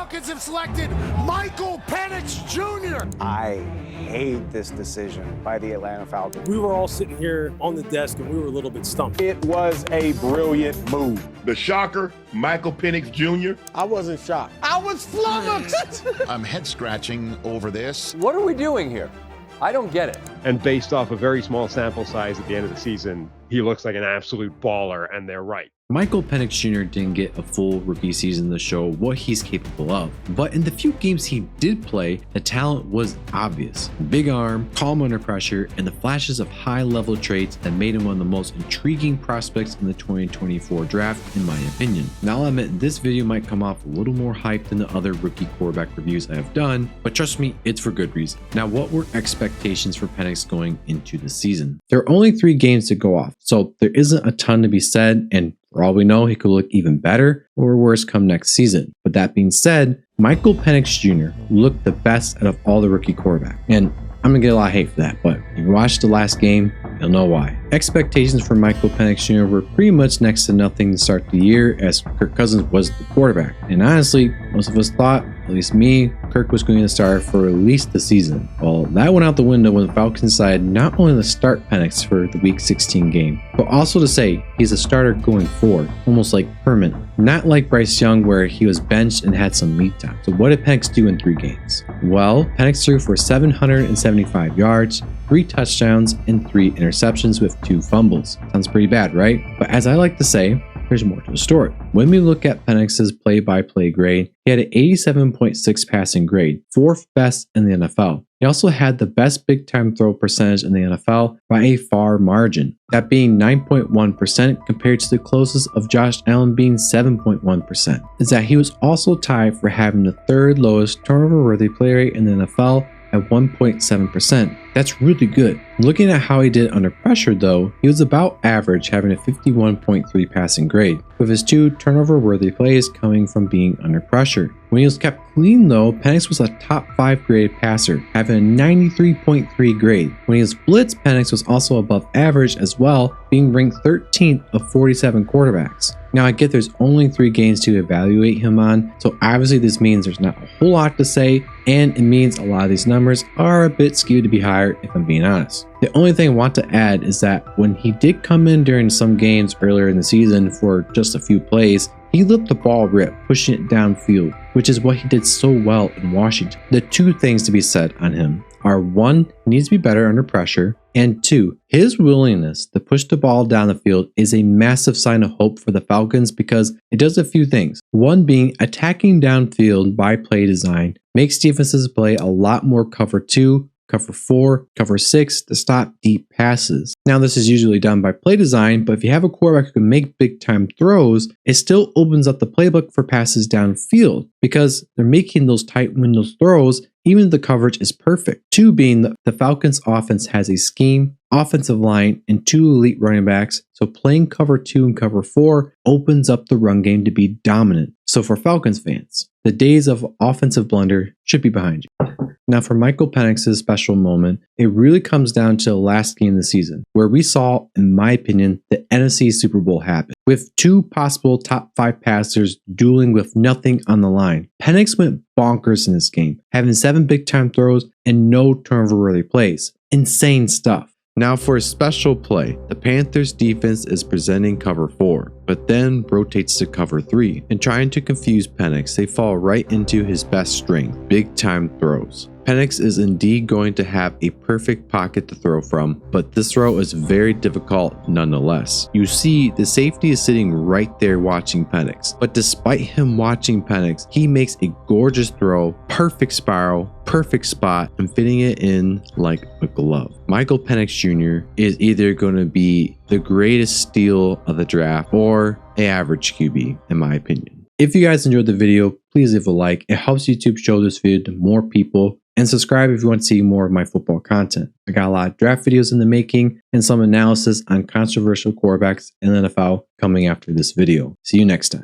Falcons have selected Michael Penix Jr. I hate this decision by the Atlanta Falcons. We were all sitting here on the desk and we were a little bit stumped. It was a brilliant move. The shocker, Michael Penix Jr. I wasn't shocked. I was flummoxed. I'm head scratching over this. What are we doing here? I don't get it. And based off a very small sample size at the end of the season, he looks like an absolute baller, and they're right. Michael Penix Jr. didn't get a full rookie season to show what he's capable of, but in the few games he did play, the talent was obvious. Big arm, calm under pressure, and the flashes of high-level traits that made him one of the most intriguing prospects in the 2024 draft, in my opinion. Now I'll admit this video might come off a little more hype than the other rookie quarterback reviews I have done, but trust me, it's for good reason. Now, what were expectations for Penix going into the season? There are only 3 games to go off, so there isn't a ton to be said, and for all we know, he could look even better or worse come next season. But that being said, Michael Penix Jr. looked the best out of all the rookie quarterbacks. And I'm going to get a lot of hate for that, but if you watch the last game, you'll know why. Expectations for Michael Penix Jr. were pretty much next to nothing to start the year, as Kirk Cousins was the quarterback. And honestly, most of us thought, at least me, Kirk was going to start for at least the season. Well, that went out the window when the Falcons decided not only to start Penix for the Week 16 game, but also to say he's a starter going forward, almost like permanent. Not like Bryce Young where he was benched and had some meat time. So what did Penix do in 3 games? Well, Penix threw for 775 yards, 3 touchdowns, and 3 interceptions with 2 fumbles. Sounds pretty bad, right? But as I like to say, there's more to the story. When we look at Penix's play-by-play grade, he had an 87.6 passing grade, 4th best in the NFL. He also had the best big-time throw percentage in the NFL by a far margin, that being 9.1% compared to the closest of Josh Allen being 7.1%. Is that he was also tied for having the 3rd lowest turnover-worthy play rate in the NFL at 1.7%. That's really good. Looking at how he did under pressure though, he was about average, having a 51.3 passing grade, with his 2 turnover-worthy plays coming from being under pressure. When he was kept clean though, Penix was a top 5 graded passer, having a 93.3 grade. When he was blitzed, Penix was also above average as well, being ranked 13th of 47 quarterbacks. Now I get there's only 3 games to evaluate him on, so obviously this means there's not a whole lot to say, and it means a lot of these numbers are a bit skewed to be higher if I'm being honest. The only thing I want to add is that when he did come in during some games earlier in the season for just a few plays, he let the ball rip, pushing it downfield, which is what he did so well in Washington. The 2 things to be said on him are 1, he needs to be better under pressure, and 2, his willingness to push the ball down the field is a massive sign of hope for the Falcons because it does a few things. 1 being attacking downfield by play design makes defenses play a lot more cover 2, cover 4, cover 6 to stop deep passes. Now this is usually done by play design, but if you have a quarterback who can make big time throws, it still opens up the playbook for passes downfield because they're making those tight window throws even if the coverage is perfect. 2 being the Falcons offense has a scheme, offensive line, and 2 elite running backs, so playing cover 2 and cover 4 opens up the run game to be dominant. So for Falcons fans, the days of offensive blunder should be behind you. Now for Michael Penix's special moment, it really comes down to the last game of the season, where we saw, in my opinion, the NFC Super Bowl happen, with 2 possible top 5 passers dueling with nothing on the line. Penix went bonkers in this game, having 7 big-time throws and no turnover-worthy plays. Insane stuff. Now for a special play, the Panthers defense is presenting cover 4, but then rotates to cover 3, and trying to confuse Penix, they fall right into his best strength, big time throws. Penix is indeed going to have a perfect pocket to throw from, but this throw is very difficult nonetheless. You see, the safety is sitting right there watching Penix, but despite him watching Penix, he makes a gorgeous throw, perfect spiral, perfect spot, and fitting it in like a glove. Michael Penix Jr. is either going to be the greatest steal of the draft or an average QB, in my opinion. If you guys enjoyed the video, please leave a like. It helps YouTube show this video to more people. And subscribe if you want to see more of my football content. I got a lot of draft videos in the making and some analysis on controversial quarterbacks in the NFL coming after this video. See you next time.